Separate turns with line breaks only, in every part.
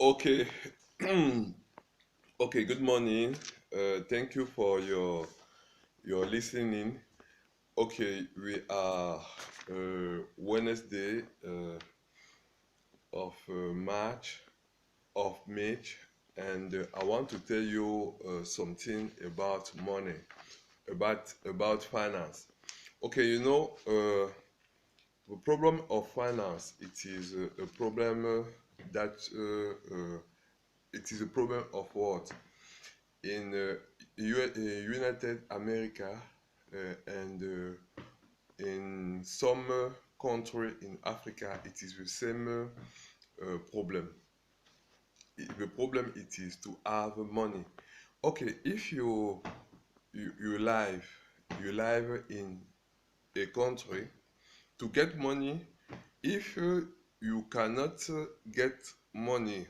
Okay. Okay, good morning. Thank you for your listening. Okay, we are Wednesday of March of May, and I want to tell you something about money, about finance. Okay, the problem of finance. It is a problem that it is a problem of what in United America and in some country in Africa, it is the same problem. The problem it is to have money. Okay, if you live in a country to get money, if you cannot get money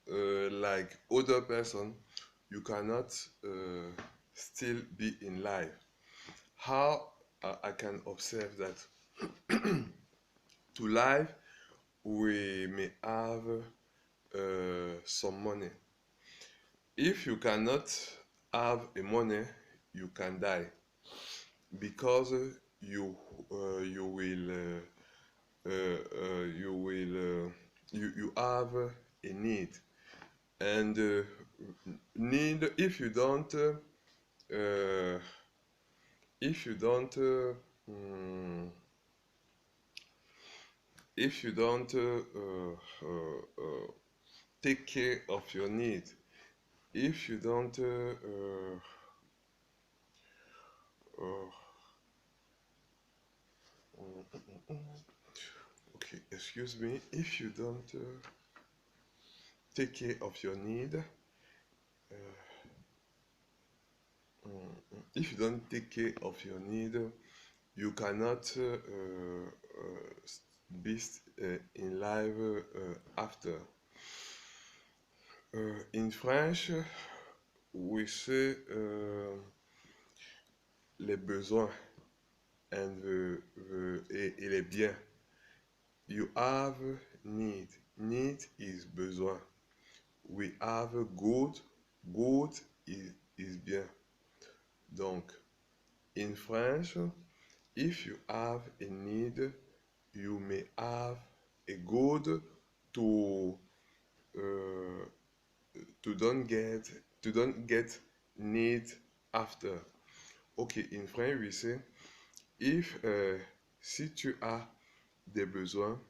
like other person, you cannot uh, still be in life. How I can observe that to live, we may have some money. If you cannot have a money, you can die because you have a need, and need uh, if you don't mm, if you don't take care of your need, if you don't uh, okay, excuse me, if you don't take care of your need, if you don't take care of your need, you cannot be in life after. In French, we say les besoins and et les biens. You have need. Need is besoin. We have good. Good is bien. Donc, in French, if you have a need, you may have a good to uh, to don't get need after. Okay, in French, we say if si tu as des besoins,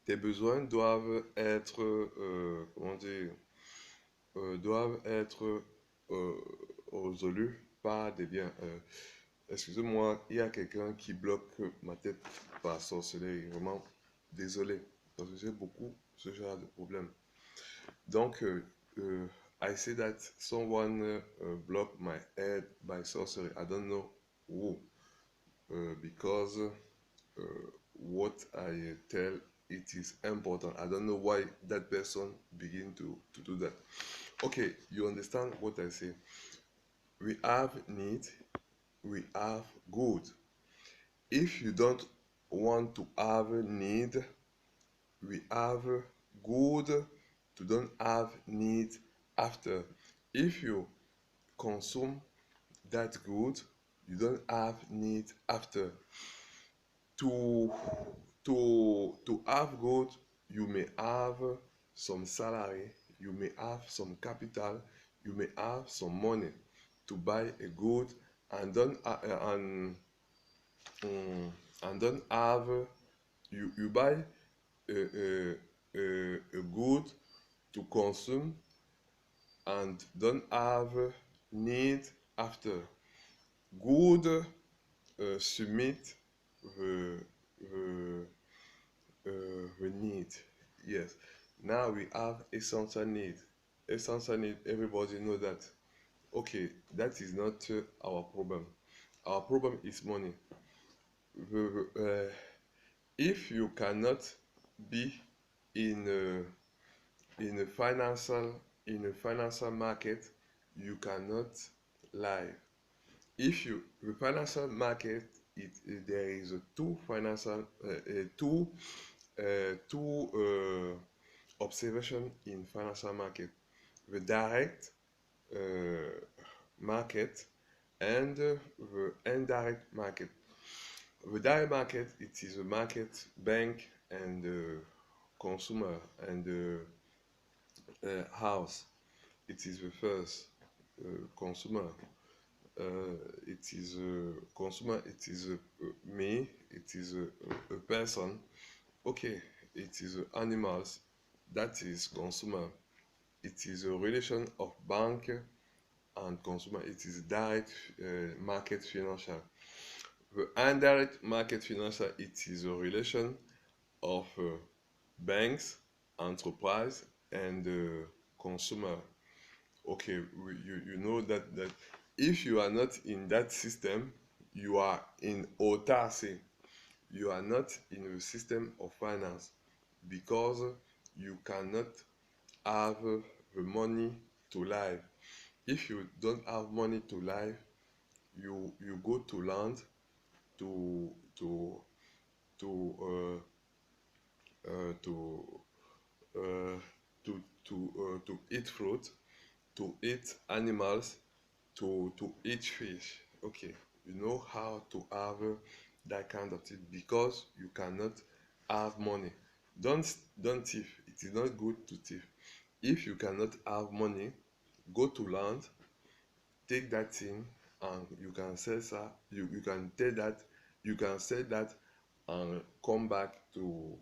tes besoins doivent être comment dire, doivent être euh, résolus par des biens. Excusez-moi, il y a quelqu'un qui bloque ma tête par sorcellerie. Vraiment désolé, parce que j'ai beaucoup ce genre de problème. Donc, I say that someone blocked my head by sorcery. I don't know who, because what I tell it is important. I don't know why that person begin to do that. Okay, you understand what I say. We have need, we have good. If you don't want to have need, we have good to don't have need after. If you consume that good, you don't have need after. To have good, you may have some salary, you may have some capital, you may have some money to buy a good, and don't um, and don't have you buy a good to consume and don't have need after. Good submit the we need. Yes. Now we have essential need. Essential need, everybody know that. Okay, that is not our problem. Our problem is money. If you cannot be in in a financial market, you cannot live. If you the financial market, there is two financial two observation in financial market: the direct market and the indirect market. The direct market, it is a market bank and consumer and house. It is the first consumer. It is a consumer. It is me. It is a person. Okay, it is animals. That is consumer. It is a relation of bank and consumer. It is direct market financial. The indirect market financial, it is a relation of banks, enterprise, and consumer. Okay, you know that if you are not in that system, you are in autarcy. You are not in a system of finance because you cannot have the money to live. If you don't have money to live, you go to land to to to to uh, to eat fruit, to eat animals, to eat fish. Okay, you know how to have that kind of thing because you cannot have money. Don't thief. It is not good to thief. If you cannot have money, go to land, take that thing, and you can sell that. You can take that. You can sell that and come back to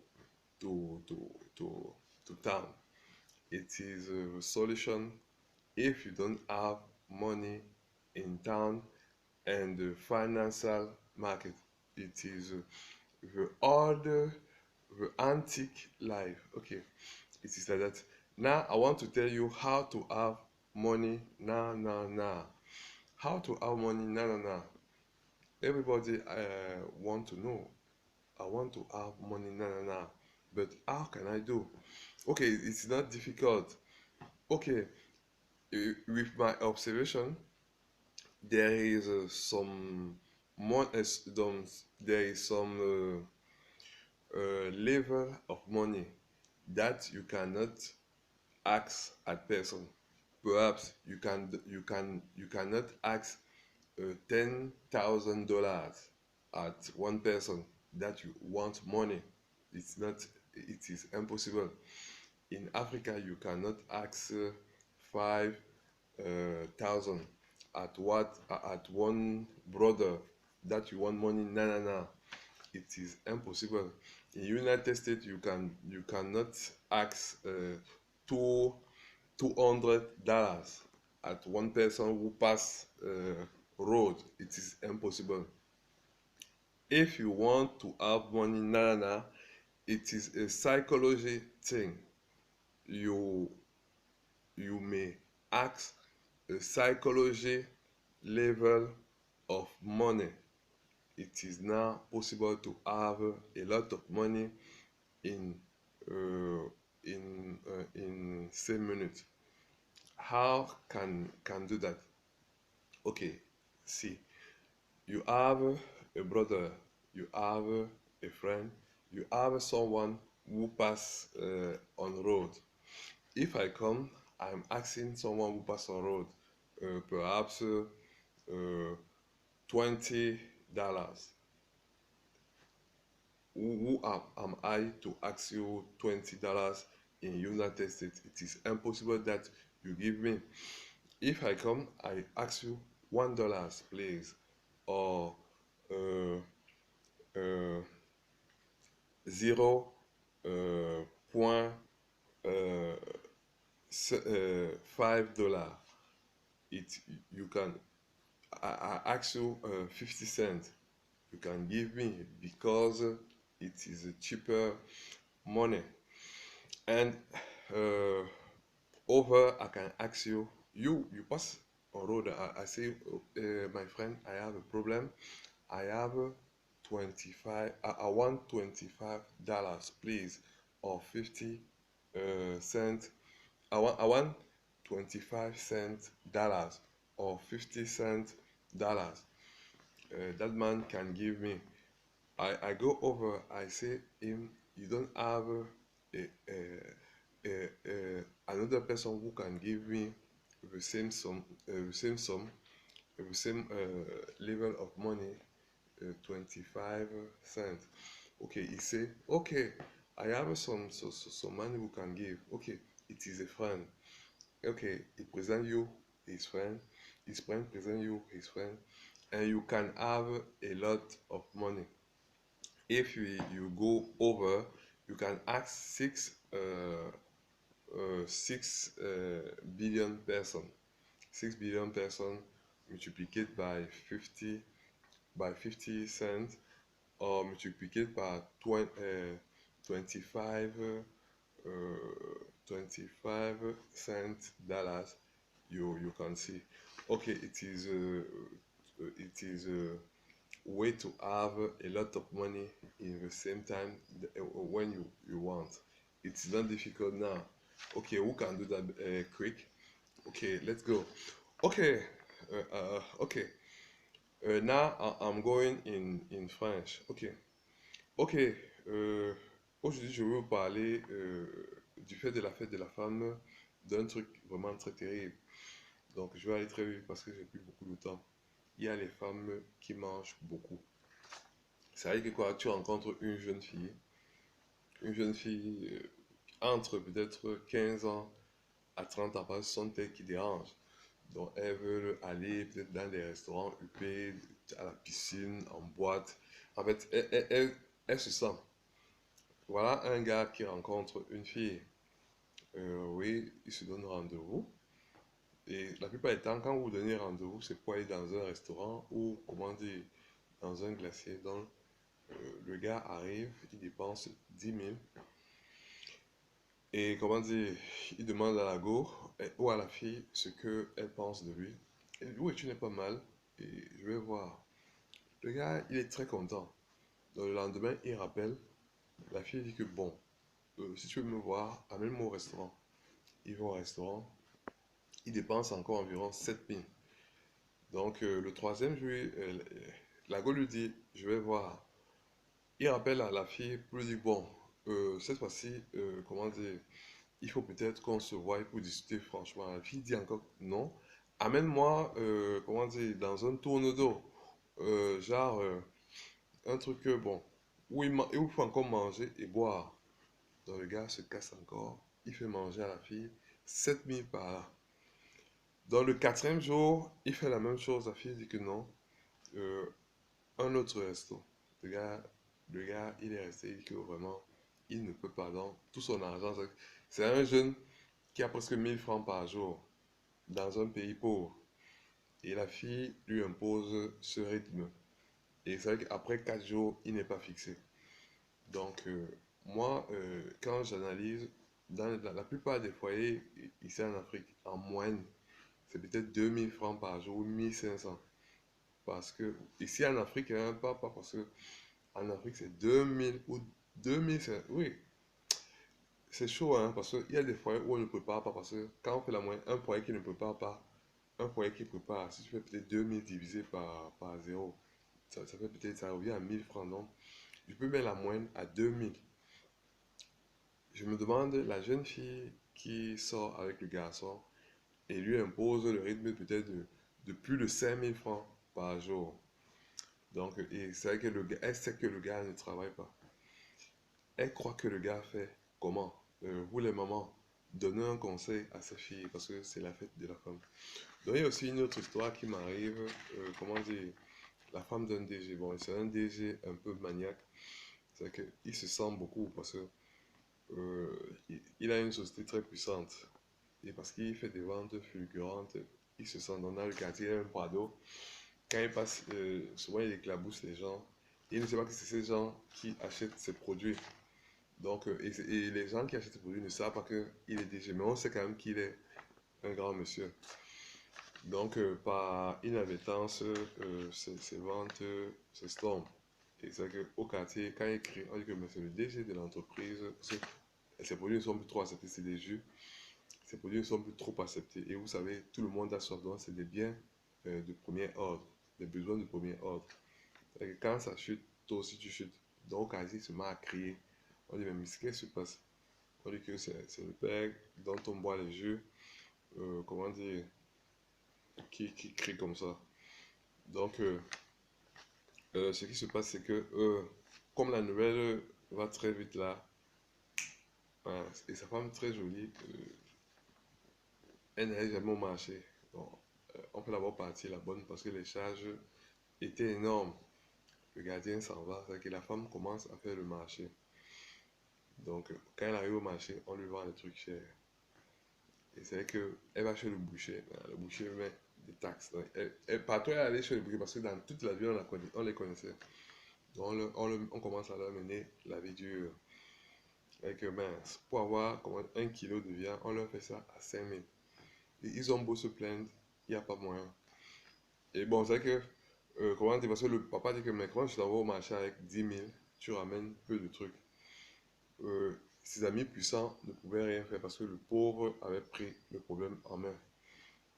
to to to town. It is a solution if you don't have money in town and the financial market. It is the old, the antique life. Okay, it is like that. Now I want to tell you how to have money now. How to have money now. Everybody want to know. I want to have money now. But how can I do? Okay, it's not difficult. Okay, with my observation, there is there is some level of money that you cannot ask at person. Perhaps you cannot ask $10,000 at one person that you want money. It's not. It is impossible. In Africa, you cannot ask 5,000 at one brother that you want money. No. It is impossible. In United States, you cannot ask $200 at one person who pass road. It is impossible. If you want to have money it is a psychology thing. You you may ask a psychology level of money. It is now possible to have a lot of money in uh, in 7 minutes. How can do that? Okay, see, you have a brother, you have a friend, you have someone who pass on road. If I come, I'm asking someone who pass on road, perhaps $20. Who am I to ask you $20 in United States? It is impossible that you give me. If I come, I ask you $1, please, or uh, uh, 0 point $5. It you can I ask you 50 cents. You can give me because it is a cheaper money. And uh, over I can ask you, you pass on road. I say, my friend, I have a problem. I have 25. I want $25, please, or 50 cents. I want 25 cents dollars or 50 cents dollars. That man can give me. I go over. I say him, you don't have a another person who can give me the same sum, the same level of money, 25 cents. Okay, he say, okay, I have some money who can give. Okay, it is a friend. Okay, he present you his friend, his friend present you his friend, and you can have a lot of money. If you go over, you can ask 6 billion person, 6 billion person multiplied by 50 cents, or multiplied by 25 uh, 25 cents dollars. You can see. Okay, it is a way to have a lot of money in the same time when you want. It's not difficult now. Okay, who can do that quick? Okay, let's go. Okay, okay. Now I'm going in French. Ok. Ok. Aujourd'hui, je vais vous parler du fait de la fête de la femme, d'un truc vraiment très terrible. Donc, je vais aller très vite parce que j'ai plus beaucoup de temps. Il y a les femmes qui mangent beaucoup. C'est vrai que quoi, tu rencontres une jeune fille entre peut-être 15 ans à 30 ans, parce que ce sont elles qui dérangent. Donc, elles veulent aller peut-être dans des restaurants huppés, à la piscine, en boîte. En fait, elles se sentent. Voilà un gars qui rencontre une fille. Oui, il se donne rendez-vous. Et la plupart du temps, quand vous donnez rendez-vous, c'est pour aller dans un restaurant ou, comment dire, dans un glacier. Donc, le gars arrive, il dépense 10 000. Et comment dire, il demande à la go ou à la fille ce qu'elle pense de lui. Et lui, oui, tu n'es pas mal. Et je vais voir. Le gars, il est très content. Donc, le lendemain, il rappelle. La fille dit que bon, si tu veux me voir, amène-moi au restaurant. Il va au restaurant. Il dépense encore environ 7 000. Donc, le troisième jour, la go lui dit, je vais voir. Il rappelle à la fille pour lui dire, bon, cette fois-ci, comment dire, il faut peut-être qu'on se voie pour discuter franchement. La fille dit encore non. Amène-moi, comment dire, dans un tourne d'eau. Genre, un truc, bon, où il faut encore manger et boire. Donc le gars se casse encore. Il fait manger à la fille 7 000 par là. Dans le quatrième jour, il fait la même chose. La fille dit que non. Euh, un autre resto. Le gars, le gars, il est resté, il dit que vraiment, il ne peut pas. Donc, tout son argent, c'est un jeune qui a presque 1 000 francs par jour dans un pays pauvre. Et la fille lui impose ce rythme. Et c'est vrai qu'après 4 jours, il n'est pas fixé. Donc, moi, quand j'analyse, dans la plupart des foyers ici en Afrique, en moyenne, c'est peut-être 2 000 francs par jour ou 1 500. Parce que ici en Afrique, hein, pas parce que en Afrique c'est 2 000 ou 2 500. Oui, c'est chaud, hein, parce qu'il y a des foyers où on ne prépare pas. Parce que quand on fait la moyenne, un foyer qui ne prépare pas, un foyer qui prépare, si tu fais peut-être 2 000 divisé par 0, ça fait peut-être, ça revient à 1 000 francs. Donc, je peux mettre la moyenne à 2 000. Je me demande, la jeune fille qui sort avec le garçon et lui impose le rythme peut-être de plus de 5 000 francs par jour. Donc, et c'est vrai que elle sait que le gars ne travaille pas. Elle croit que le gars fait comment? Vous les mamans, donnez un conseil à sa fille parce que c'est la fête de la femme. Donc, il y a aussi une autre histoire qui m'arrive. Comment dire? La femme d'un DG. Bon, c'est un DG un peu maniaque. C'est qu'il se sent beaucoup parce que il a une société très puissante. Et parce qu'il fait des ventes fulgurantes, il se sent dans le quartier, un Prado. Quand il passe, souvent il éclabousse les gens. Il ne sait pas que c'est ces gens qui achètent ses produits. Donc, et les gens qui achètent ses produits ne savent pas qu'il est DG. Mais on sait quand même qu'il est un grand monsieur. Donc, par inadvertance, ces ventes s'estompent. Et c'est qu'au quartier, quand il écrit, on dit que c'est le DG de l'entreprise. Ces produits ne sont plus trop acceptés, c'est des jus. Ces produits ne sont plus trop acceptés. Et vous savez, tout le monde a soif, donc c'est des biens de premier ordre, des besoins de premier ordre. Et quand ça chute, toi aussi tu chutes. Donc, Asie se met à crier. On dit, mais qu'est-ce qui se passe? On dit que c'est le père dont on boit les jus, comment dire, qui crie comme ça. Donc, ce qui se passe, c'est que comme la nouvelle va très vite là, et sa femme très jolie, elle n'allait jamais au marché. Donc, on peut d'abord partir la bonne parce que les charges étaient énormes. Le gardien s'en va, c'est que la femme commence à faire le marché. Donc, quand elle arrive au marché, on lui vend des trucs chers. Et c'est qu'elle va chez le boucher. Le boucher met des taxes. Donc, partout, elle allait chez le boucher parce que dans toute la ville, on les connaissait. Donc, on commence à leur mener la vie dure. Avec mince, pour avoir comme 1 kilo de viande, on leur fait ça à 5 000. Et ils ont beau se plaindre, il n'y a pas moyen. Et bon, c'est que, comment dire, parce que le papa dit que, mais quand je t'envoie au marché avec 10 000, tu ramènes peu de trucs. Ses amis puissants ne pouvaient rien faire parce que le pauvre avait pris le problème en main.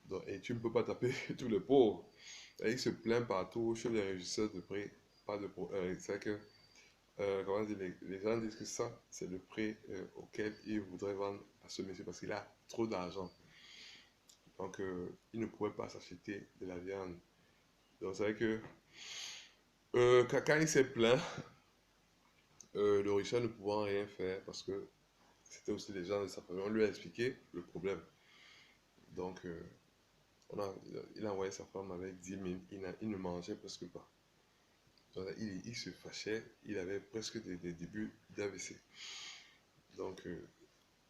Donc, et tu ne peux pas taper tous les pauvres. Et il se plaint partout chez les régisseurs de prix. Pas de c'est que, comment dire, les gens disent que ça, c'est le prix auquel il voudrait vendre à ce monsieur parce qu'il a trop d'argent. Donc, il ne pouvait pas s'acheter de la viande. Donc, c'est vrai que quand il s'est plaint, le richard ne pouvant rien faire parce que c'était aussi les gens de sa famille. On lui a expliqué le problème. Donc, il a envoyé sa femme avec 10 000. Il ne mangeait presque pas. Donc, il se fâchait. Il avait presque des débuts d'AVC. Donc,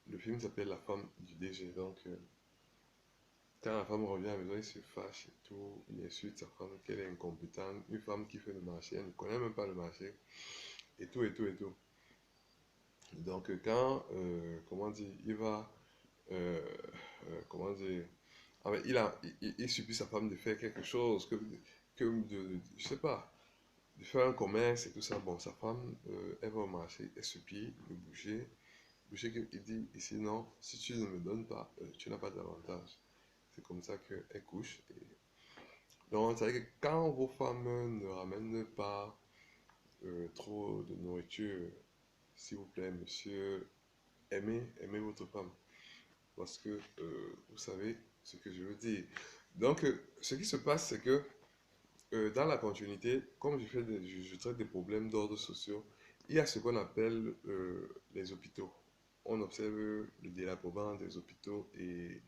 le film s'appelle La femme du DG. Donc, quand la femme revient à la maison, il se fâche et tout. Il insulte sa femme, qu'elle est incompétente. Une femme qui fait le marché, elle ne connaît même pas le marché. Et tout, et tout, et tout. Donc, quand, comment dire, il va, euh, comment dire, il supplie sa femme de faire quelque chose, je sais pas, de faire un commerce et tout ça. Bon, sa femme, elle va au marché, elle supplie le boucher il dit ici, non, si tu ne me donnes pas, tu n'as pas d'avantage. C'est comme ça qu'elle couche. Donc, c'est vrai que quand vos femmes ne ramènent pas trop de nourriture, s'il vous plaît, monsieur, aimez votre femme. Parce que vous savez ce que je veux dire. Donc, ce qui se passe, c'est que dans la continuité, comme je traite des problèmes d'ordre sociaux, il y a ce qu'on appelle les hôpitaux. On observe le délabrement des hôpitaux et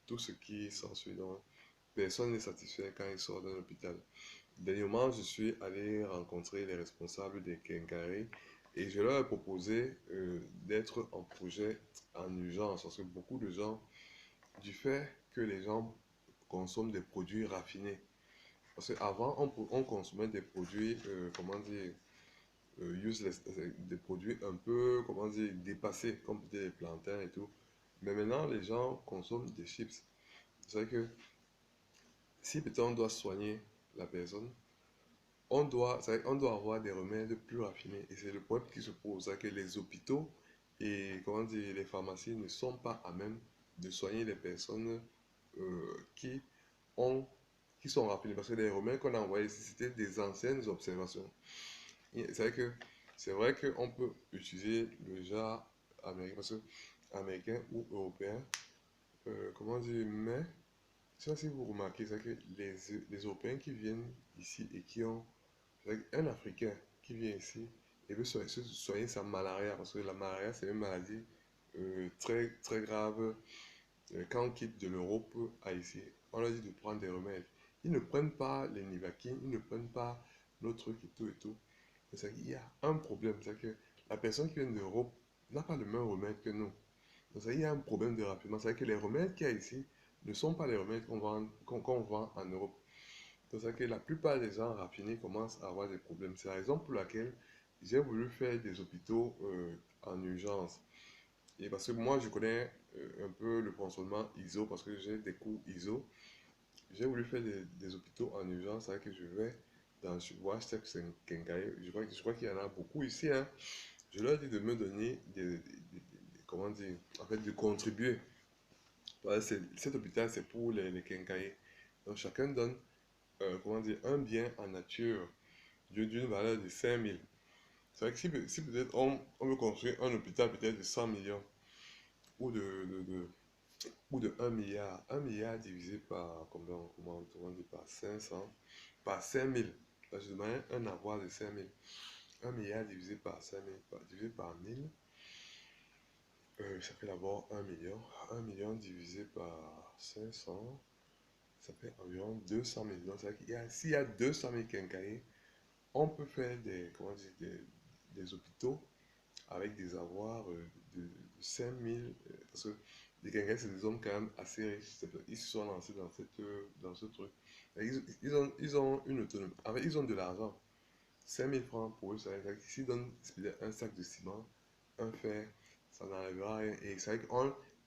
tout ce qui s'ensuit. Donc, personne n'est satisfait quand il sort d'un hôpital. Dernièrement, je suis allé rencontrer les responsables des Kenkari et je leur ai proposé d'être en projet en urgence parce que beaucoup de gens, du fait que les gens consomment des produits raffinés, parce qu'avant, on consommait des produits, comment dire, useless, des produits un peu, comment dire, dépassés, comme des plantains et tout. Mais maintenant, les gens consomment des chips. C'est vrai que si peut-être on doit soigner la personne, on doit avoir des remèdes plus raffinés. Et c'est le problème qui se pose, c'est que les hôpitaux et comment dire, les pharmacies ne sont pas à même de soigner les personnes qui ont, qui sont raffinées. Parce que les remèdes qu'on a envoyés, c'était des anciennes observations. C'est vrai qu'on peut utiliser le genre américain, parce que américain ou européen, comment dire, mais ça, si vous remarquez, c'est que les Européens qui viennent ici et qui ont un Africain qui vient ici et veut soigner sa malaria, parce que la malaria, c'est une maladie très, très grave. Quand on quitte de l'Europe à ici, on leur dit de prendre des remèdes. Ils ne prennent pas les Nivaquine, ils ne prennent pas nos trucs et tout et tout. C'est qu'il y a un problème, c'est que la personne qui vient d'Europe n'a pas le même remède que nous. Donc, il y a un problème de raffinement. C'est que les remèdes qu'il y a ici ne sont pas les remèdes qu'on vend en Europe. C'est que la plupart des gens raffinés commencent à avoir des problèmes. C'est la raison pour laquelle j'ai voulu faire des hôpitaux en urgence. Et parce que moi, je connais un peu le fonctionnement ISO, parce que j'ai des cours ISO. J'ai voulu faire des hôpitaux en urgence. C'est que je vais dans WhatsApp Kenkai. Je crois qu'il y en a beaucoup ici. Hein. Je leur dis de me donner comment dire, en fait, de contribuer. Voilà, cet hôpital, c'est pour les Kenkai. Donc, chacun donne comment dire, un bien en nature d'une valeur de 5 000. C'est vrai que si peut-être on veut construire un hôpital peut-être de 100 millions, ou ou de 1 milliard. 1 milliard divisé par combien, on dit par 500, par 5000. Je demandais un avoir de 5000. 1 milliard divisé par 5000, divisé par 1000, ça fait d'abord 1 million. 1 million divisé par 500, ça fait environ 200 000. Donc, s'il y a 200 000 quincailliers, on peut faire comment dire, des hôpitaux avec des avoirs de 5000, parce que les quincailliers, c'est des hommes quand même assez riches. Ils se sont lancés dans ce truc. Ils ont une autonomie. En fait, ils ont de l'argent. 5000 francs pour eux, ça veut dire que s'ils donnent un sac de ciment, un fer, ça n'enlèvera rien. Et c'est vrai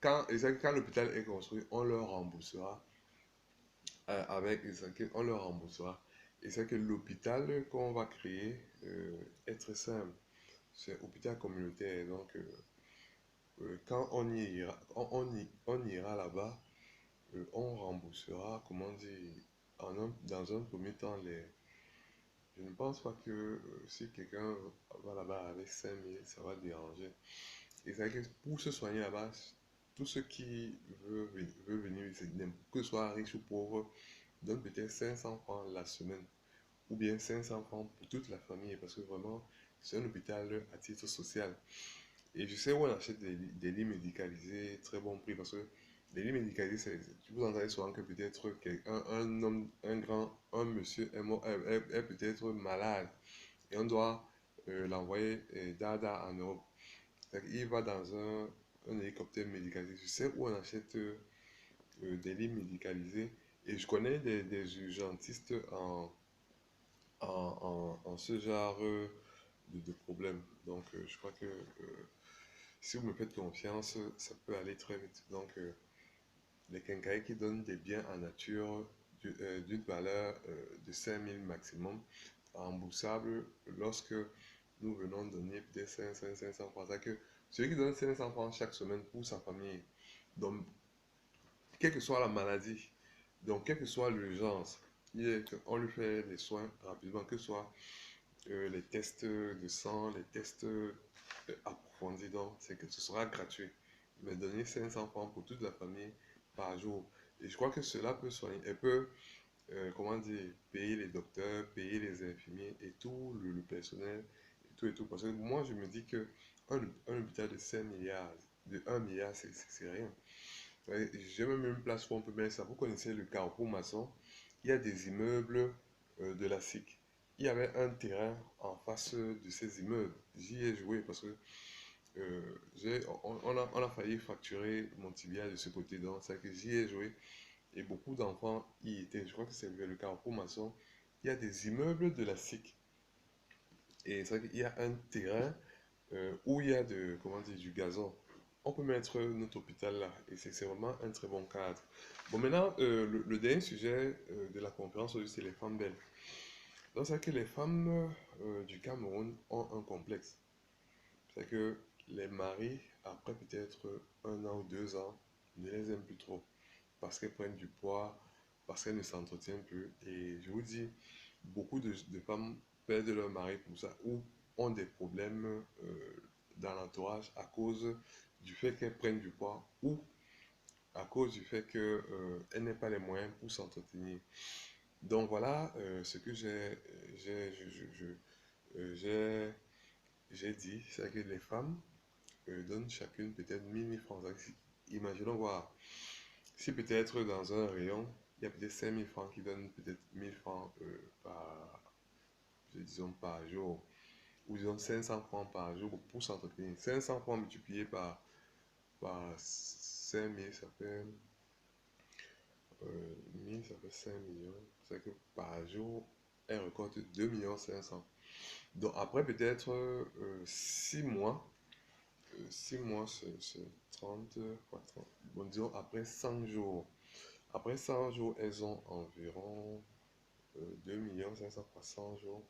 quand l'hôpital est construit, on leur remboursera on leur remboursera. Et c'est que l'hôpital qu'on va créer est très simple. C'est hôpital communautaire. Donc, quand on ira là-bas, on remboursera, comment dire, dans un premier temps, je ne pense pas que si quelqu'un va là-bas avec 5000, ça va déranger. Et c'est vrai que pour se soigner là-bas, tout ce qui veut venir, que ce soit riche ou pauvre, donne peut-être 500 francs la semaine ou bien 500 francs pour toute la famille parce que vraiment, c'est un hôpital à titre social. Et je sais où on achète des lits médicalisés très bon prix parce que les lits médicalisés, vous entendez souvent que peut-être un homme, un monsieur est peut-être malade et on doit l'envoyer d'Ada en Europe. Il va dans un hélicoptère médicalisé. Je sais où on achète des lits médicalisés et je connais des urgentistes en ce genre de problème. Donc, je crois que si vous me faites confiance, ça peut aller très vite. Donc, les quincailliers qui donnent des biens en nature d'une valeur de 5000 maximum, remboursables lorsque nous venons donner des 500 francs. C'est-à-dire que celui qui donne 500 francs chaque semaine pour sa famille, donc, quelle que soit la maladie, donc, quelle que soit l'urgence, on lui fait les soins rapidement, que ce soit les tests de sang, les tests approfondis, donc c'est que ce sera gratuit. Mais donner 500 francs pour toute la famille par jour. Et je crois que cela peut soigner, elle peut, comment dire, payer les docteurs, payer les infirmiers et tout le personnel, et tout et tout. Parce que moi, je me dis que un hôpital de 5 milliards, de 1 milliard, c'est rien. Ouais, j'ai même une place où on peut mettre ça. Vous connaissez le Carrefour Maçon? Il y a des immeubles de la SIC. Il y avait un terrain en face de ces immeubles. J'y ai joué parce que on a failli fracturer mon tibia de ce côté. Donc, c'est que j'y ai joué et beaucoup d'enfants y étaient. Je crois que c'est le Carrefour Maçon. Il y a des immeubles de la SIC. Et c'est vrai qu'il y a un terrain où il y a comment dire, du gazon. On peut mettre notre hôpital là et c'est vraiment un très bon cadre. Bon, maintenant, le dernier sujet de la conférence, c'est les femmes belles. Donc, c'est que les femmes du Cameroun ont un complexe. C'est que les maris, après peut-être 1 an ou 2 ans, ne les aiment plus trop parce qu'elles prennent du poids, parce qu'elles ne s'entretiennent plus. Et je vous dis, beaucoup de femmes perdent leur mari pour ça ou ont des problèmes dans l'entourage à cause du fait qu'elles prennent du poids ou à cause du fait qu'elles n'aient pas les moyens pour s'entretenir. Donc voilà ce que j'ai j'ai dit, c'est que les femmes donnent chacune peut-être 1000 francs. Imaginons voir, si peut-être dans un rayon, il y a peut-être 5000 francs qui donnent peut-être 1000 francs disons, par jour, ou disons 500 francs par jour pour s'entretenir. 500 francs multipliés par 5000, ça fait 1000, ça fait 5 millions. C'est que par jour, elle récolte 2 500 000. Donc après peut-être 6 mois, 6 mois c'est 30, quoi, 30, bon disons après 100 jours. Après 100 jours, elles ont environ 2 500 000 par 100 jours.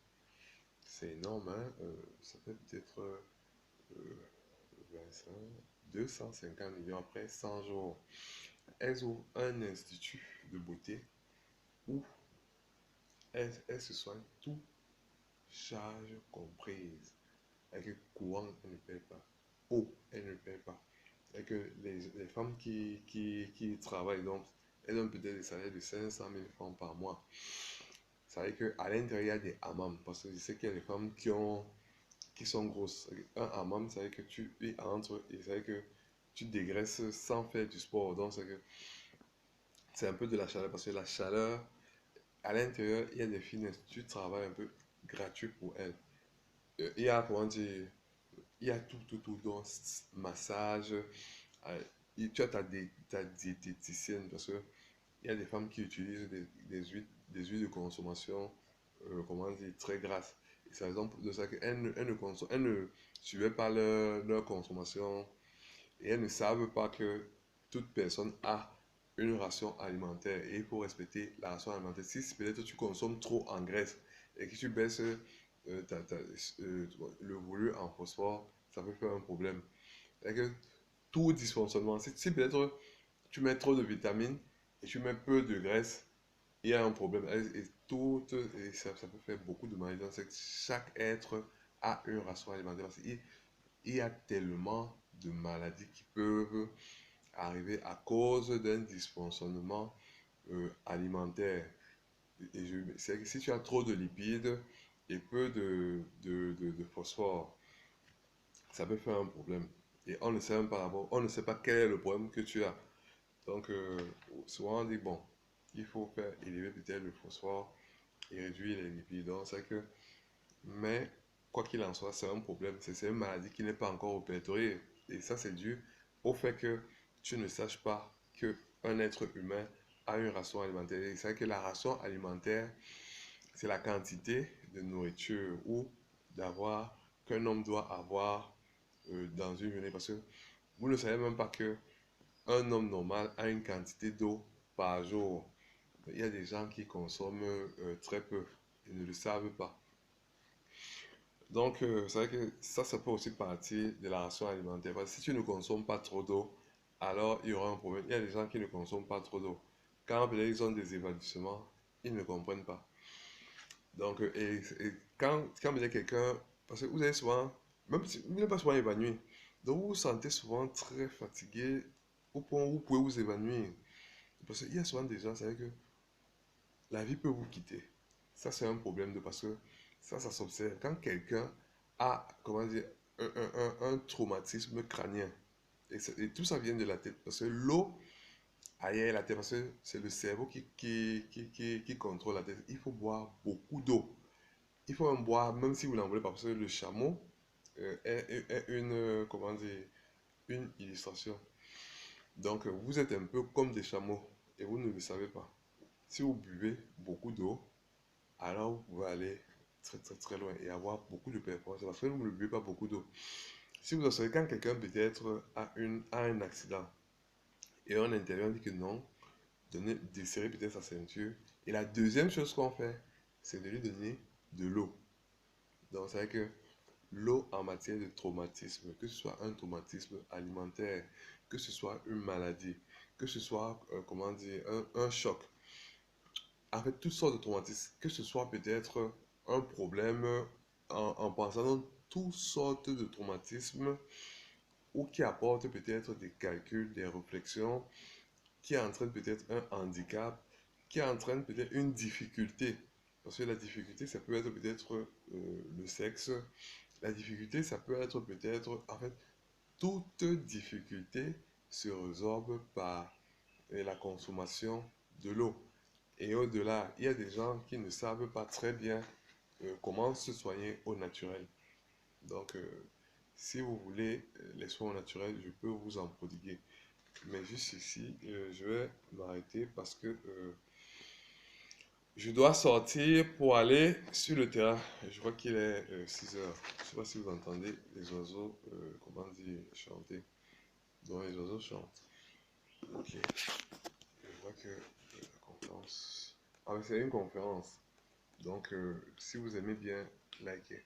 C'est énorme, hein? Ça fait peut-être 25, 250 millions après 100 jours. Elles ouvrent un institut de beauté où elles se soignent, tout charge comprise. Avec courant, elles ne payent pas. Eau, elles ne payent pas. Et que les femmes qui travaillent, donc, elles ont peut-être des salaires de 500 000 francs par mois. Ça veut dire qu'à l'intérieur, il y a des hammams. Parce que je sais qu'il y a des femmes qui sont grosses. Un hammam, ça veut dire que tu y entres et ça veut dire que tu dégraisses sans faire du sport. Donc, c'est un peu de la chaleur. Parce que la chaleur, à l'intérieur, il y a des filles, tu travailles un peu gratuit pour elles. Il y a, comment dire, il y a tout, donc massage. Tu as ta diététicienne parce que il y a des femmes qui utilisent des huiles de consommation, comment dire, très grasses. Et c'est par exemple de ça elles ne suivaient pas leur consommation et elles ne savent pas que toute personne a une ration alimentaire et il faut respecter la ration alimentaire. Si peut-être tu consommes trop en graisse et que tu baisses le volume en phosphore, ça peut faire un problème. C'est que tout dysfonctionnement, si peut-être tu mets trop de vitamines et tu mets peu de graisse, il y a un problème. Et ça peut faire beaucoup de maladies. Donc, chaque être a une ration alimentaire. Parce qu'il il y a tellement de maladies qui peuvent arriver à cause d'un dysfonctionnement alimentaire. C'est que si tu as trop de lipides et peu de phosphore, ça peut faire un problème. Et on ne sait même pas d'abord, on ne sait pas quel est le problème que tu as. Donc, souvent on dit, bon, il faut faire élever peut-être le phosphore et réduire les lipides. Donc, c'est que, mais quoi qu'il en soit, c'est un problème. C'est une maladie qui n'est pas encore répertoriée. Et ça, c'est dû au fait que tu ne saches pas qu'un être humain a une ration alimentaire. Et c'est que la ration alimentaire, c'est la quantité de nourriture ou d'avoir qu'un homme doit avoir dans une journée. Parce que vous ne savez même pas que un homme normal a une quantité d'eau par jour. Il y a des gens qui consomment très peu. Ils ne le savent pas. Donc, c'est vrai que ça peut aussi partir de la ration alimentaire. Parce que si tu ne consommes pas trop d'eau, alors il y aura un problème. Il y a des gens qui ne consomment pas trop d'eau. Quand peut-être ils ont des évanouissements, ils ne comprennent pas. Donc, et quand vous êtes quelqu'un, parce que vous êtes souvent, même si vous n'êtes pas souvent évanoui, donc vous vous sentez souvent très fatigué au point où vous pouvez vous évanouir. Parce qu'il y a souvent des gens, c'est vrai que la vie peut vous quitter. Ça, c'est un problème de parce que ça s'observe. Quand quelqu'un a, comment dire, un traumatisme crânien, et tout ça vient de la tête, parce que l'eau ailleurs la tête, parce que c'est le cerveau qui contrôle la tête. Il faut boire beaucoup d'eau. Il faut en boire, même si vous n'en voulez pas, parce que le chameau est une, comment dire, une illustration. Donc, vous êtes un peu comme des chameaux et vous ne le savez pas. Si vous buvez beaucoup d'eau, alors vous pouvez aller très loin et avoir beaucoup de performance parce que vous ne buvez pas beaucoup d'eau. Si vous observez quand quelqu'un peut-être a un accident et on intervient, on dit que non, desserrer peut-être sa ceinture. Et la deuxième chose qu'on fait, c'est de lui donner de l'eau. Donc, c'est vrai que l'eau en matière de traumatisme, que ce soit un traumatisme alimentaire, que ce soit une maladie, que ce soit, comment dire, un choc, en fait, toutes sortes de traumatismes, que ce soit peut-être un problème en pensant dans toutes sortes de traumatismes ou qui apportent peut-être des calculs, des réflexions, qui entraînent peut-être un handicap, qui entraînent peut-être une difficulté. Parce que la difficulté, ça peut être peut-être le sexe. La difficulté, ça peut être peut-être, en fait, toute difficulté se résorbe par la consommation de l'eau. Et au-delà, il y a des gens qui ne savent pas très bien comment se soigner au naturel. Donc, si vous voulez les soins au naturel, je peux vous en prodiguer. Mais juste ici, je vais m'arrêter parce que je dois sortir pour aller sur le terrain. Je vois qu'il est 6 heures. Je ne sais pas si vous entendez les oiseaux, comment dire, chanter. Donc, les oiseaux chantent. Ok. Je vois que la conférence. Ah, mais c'est une conférence. Donc, si vous aimez bien, likez.